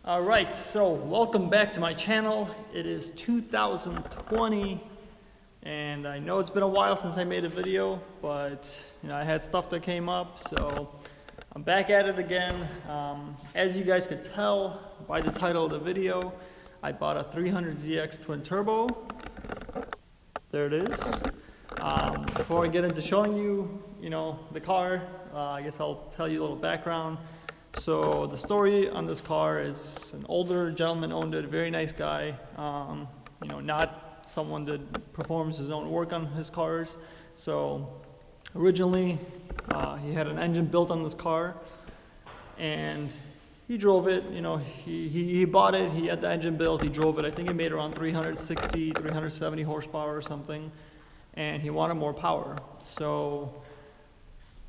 All right, so welcome back to my channel. It is 2020, and I know it's been a while since I made a video, but I had stuff that came up, so I'm back at it again. As you guys could tell by the title of the video, I bought a 300ZX twin turbo. There it is. Before I get into showing you, the car, I guess I'll tell you a little background. So the story on this car is an older gentleman owned it, a very nice guy, not someone that performs his own work on his cars. So originally he had an engine built on this car and he drove it, he bought it, he had the engine built, he drove it. I think it made around 360, 370 horsepower or something, and he wanted more power. So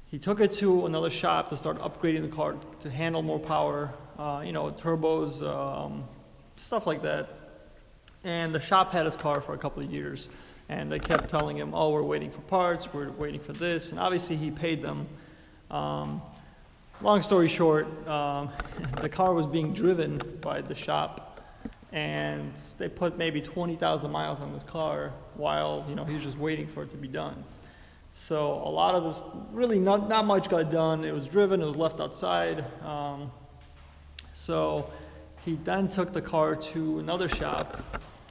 he took it to another shop to start upgrading the car to handle more power, turbos, stuff like that. And the shop had his car for a couple of years, and they kept telling him, oh, we're waiting for parts, we're waiting for this, and obviously he paid them. Long story short, the car was being driven by the shop, and they put maybe 20,000 miles on this car while he was just waiting for it to be done. So a lot of this, really not much got done. It was driven, it was left outside. So he then took the car to another shop,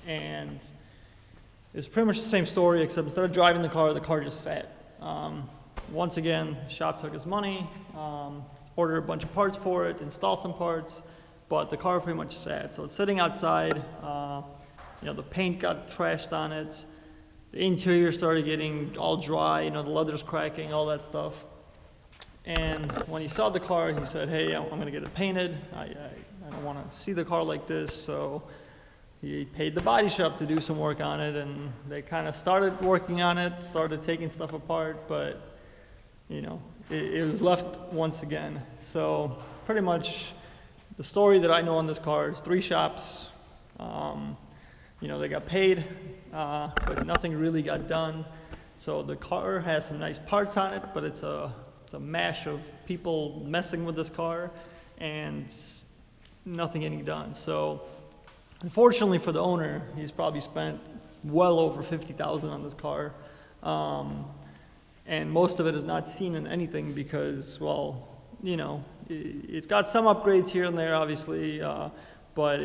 and it was pretty much the same story, except instead of driving the car just sat. Once again, the shop took his money, ordered a bunch of parts for it, installed some parts, but the car pretty much sat. So it's sitting outside, the paint got trashed on it. The interior started getting all dry, the leather's cracking, all that stuff. And when he saw the car, he said, hey, I'm going to get it painted. I don't want to see the car like this. So he paid the body shop to do some work on it, and they kind of started working on it, started taking stuff apart, but, it was left once again. So pretty much the story that I know on this car is 3 shops. They got paid, but nothing really got done. So the car has some nice parts on it, but it's a mash of people messing with this car and nothing getting done. So unfortunately for the owner, he's probably spent well over $50,000 on this car. And most of it is not seen in anything because, well, it's got some upgrades here and there, obviously, but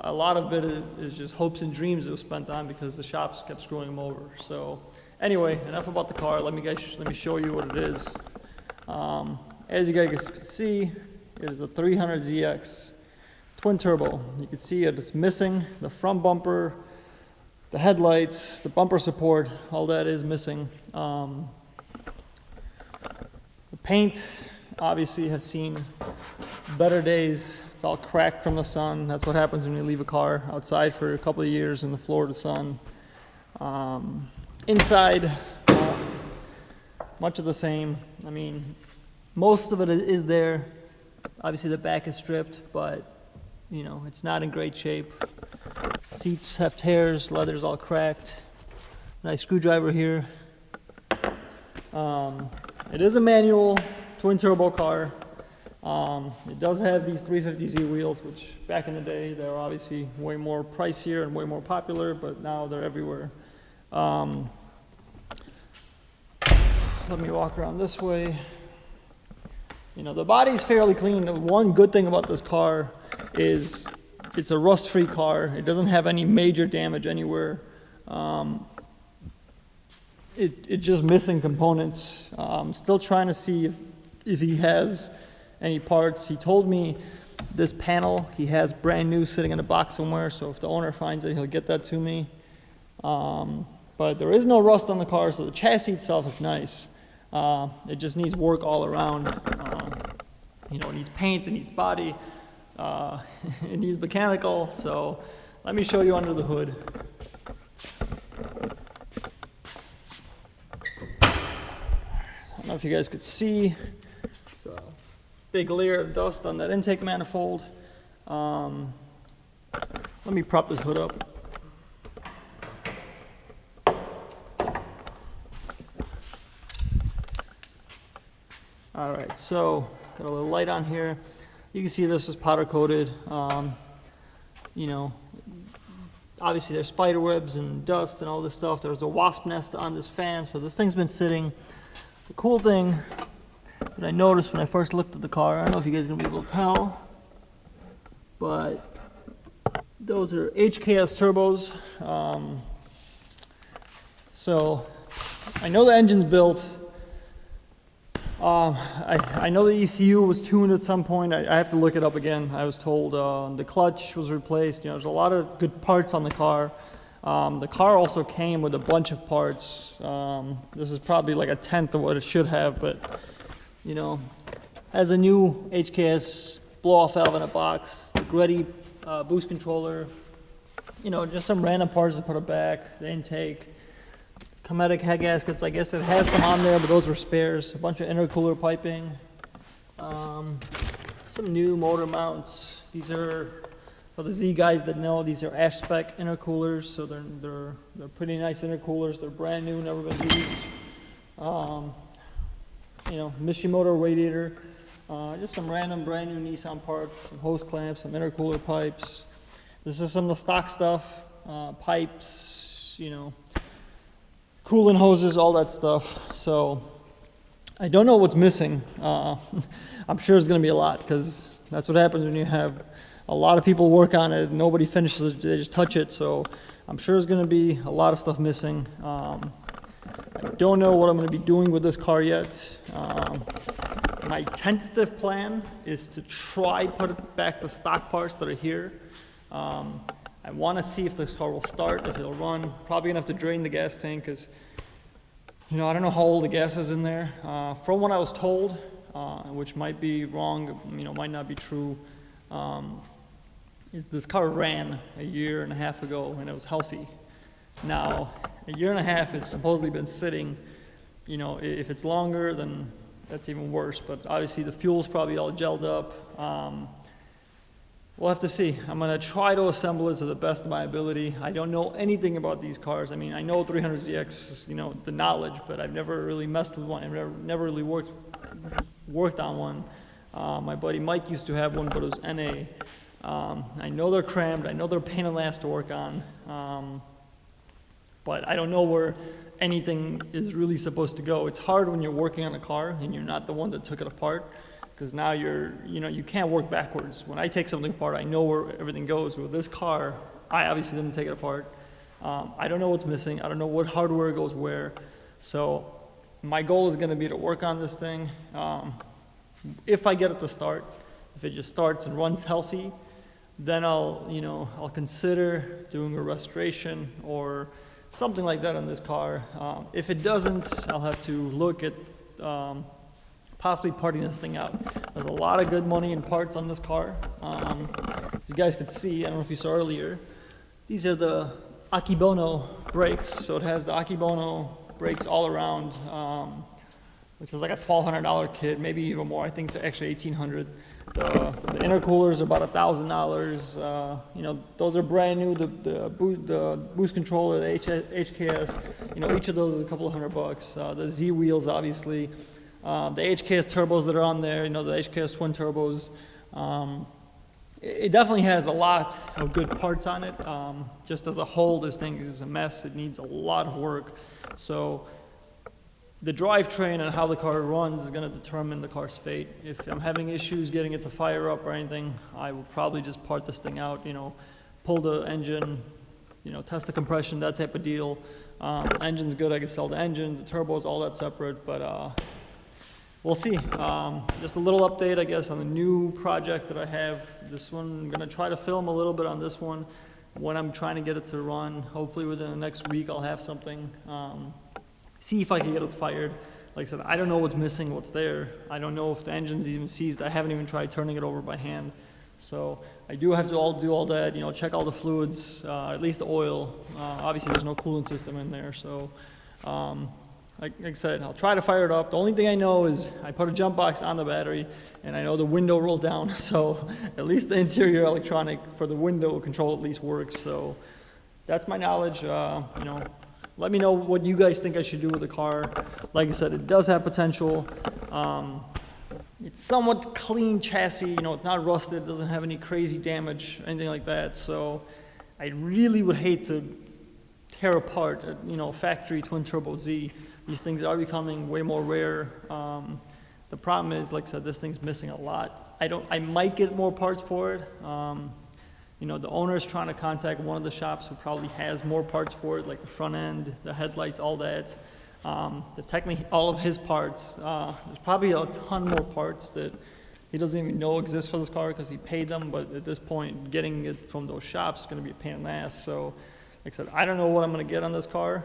a lot of it is just hopes and dreams it was spent on because the shops kept screwing them over. So anyway, enough about the car. Let me show you what it is. As you guys can see, it is a 300ZX twin turbo. You can see it's missing the front bumper, the headlights, the bumper support, all that is missing. The paint obviously has seen better days. It's all cracked from the sun. That's what happens when you leave a car outside for a couple of years in the Florida sun. Inside, much of the same. I mean, most of it is there. Obviously the back is stripped, but it's not in great shape. Seats have tears, leather's all cracked. Nice screwdriver here. It is a manual twin turbo car. It does have these 350Z wheels, which back in the day they were obviously way more pricier and way more popular, but now they're everywhere. Let me walk around this way. The body's fairly clean. The one good thing about this car is it's a rust-free car. It doesn't have any major damage anywhere. It's just missing components. I'm still trying to see if he has any parts. He told me this panel he has brand new sitting in a box somewhere, so if the owner finds it, he'll get that to me. But there is no rust on the car, so the chassis itself is nice. It just needs work all around. It needs paint, it needs body, it needs mechanical. So let me show you under the hood. I don't know if you guys could see. It's a big layer of dust on that intake manifold. Let me prop this hood up. All right, so got a little light on here. You can see this is powder coated. You know, obviously there's spider webs and dust and all this stuff. There's a wasp nest on this fan, so this thing's been sitting. The cool thing that I noticed when I first looked at the car, I don't know if you guys are gonna be able to tell, but those are HKS turbos. So I know the engine's built. I know the ECU was tuned at some point. I have to look it up again. I was told the clutch was replaced. You know, there's a lot of good parts on the car. The car also came with a bunch of parts. This is probably like a tenth of what it should have, but you know, has a new HKS blow-off valve in a box, the Greddy boost controller. You know, just some random parts to put it back, the intake. Cometic head gaskets, I guess it has some on there, but those were spares. A bunch of intercooler piping. Some new motor mounts. These are, for the Z guys that know, these are Ash spec intercoolers, so they're pretty nice intercoolers. They're brand new, never been used. You know, Mishimoto radiator. Just some random brand new Nissan parts, some hose clamps, some intercooler pipes. This is some of the stock stuff, pipes, you know, coolant hoses, all that stuff. So I don't know what's missing. I'm sure it's going to be a lot, because that's what happens when you have a lot of people work on it. Nobody finishes it, they just touch it. So I'm sure there's going to be a lot of stuff missing. I don't know what I'm going to be doing with this car yet. My tentative plan is to try put back the stock parts that are here. I want to see if this car will start, if it'll run. Probably gonna have to drain the gas tank, because you know, I don't know how old the gas is in there. From what I was told, which might be wrong, you know, might not be true, is this car ran a year and a half ago and it was healthy. Now, a year and a half it's supposedly been sitting. You know, if it's longer, then that's even worse. But obviously the fuel's probably all gelled up. We'll have to see. I'm going to try to assemble it to the best of my ability. I don't know anything about these cars. I mean, I know 300ZX, you know, the knowledge, but I've never really messed with one. I've never really worked on one. My buddy Mike used to have one, but it was NA. I know they're crammed. I know they're a pain in the ass to work on. But I don't know where anything is really supposed to go. It's hard when you're working on a car and you're not the one that took it apart. Because now you know, you can't work backwards. When I take something apart, I know where everything goes. With this car, I obviously didn't take it apart. I don't know what's missing. I don't know what hardware goes where. So my goal is going to be to work on this thing. If I get it to start, if it just starts and runs healthy, then I'll consider doing a restoration or something like that on this car. If it doesn't, I'll have to look at possibly parting this thing out. There's a lot of good money in parts on this car. As you guys could see, I don't know if you saw earlier, these are the Akebono brakes. So it has the Akebono brakes all around, which is like a $1,200 kit, maybe even more. I think it's actually $1,800. The intercoolers are about $1,000. You know, those are brand new. The boost controller, the HKS, you know, each of those is a couple of $100. The Z wheels, obviously. The HKS turbos that are on there, you know, the HKS twin turbos. It definitely has a lot of good parts on it. Just as a whole, this thing is a mess. It needs a lot of work. So the drivetrain and how the car runs is going to determine the car's fate. If I'm having issues getting it to fire up or anything, I will probably just part this thing out, you know, pull the engine, you know, test the compression, that type of deal. Engine's good, I can sell the engine, the turbos, all that separate, but we'll see. Just a little update, I guess, on the new project that I have. This one, I'm going to try to film a little bit on this one when I'm trying to get it to run. Hopefully within the next week I'll have something. See if I can get it fired. Like I said, I don't know what's missing, what's there. I don't know if the engine's even seized. I haven't even tried turning it over by hand. So I do have to do all that, you know, check all the fluids, at least the oil. Obviously there's no coolant system in there, so like I said, I'll try to fire it up. The only thing I know is I put a jump box on the battery, and I know the window rolled down, so at least the interior electronic for the window control at least works. So that's my knowledge. You know, let me know what you guys think I should do with the car. Like I said, it does have potential. You it's somewhat clean chassis, you know, it's not rusted, it doesn't have any crazy damage, anything like that. So I really would hate to tear apart a, you know, factory twin turbo Z. These things are becoming way more rare. The problem is, like I said, this thing's missing a lot. I might get more parts for it. You know, the owner is trying to contact one of the shops who probably has more parts for it, like the front end, the headlights, all that. Technically, all of his parts, there's probably a ton more parts that he doesn't even know exist for this car because he paid them, but at this point, getting it from those shops is going to be a pain in the ass. So, like I said, I don't know what I'm going to get on this car,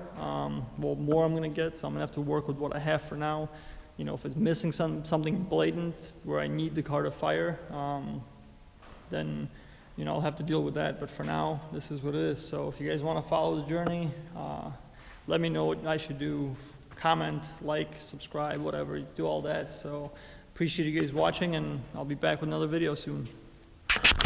what more I'm going to get, so I'm going to have to work with what I have for now. You know, if it's missing something blatant where I need the car to fire, then, you know, I'll have to deal with that. But for now, this is what it is. So if you guys want to follow the journey, let me know what I should do. Comment, like, subscribe, whatever. Do all that. So appreciate you guys watching, and I'll be back with another video soon.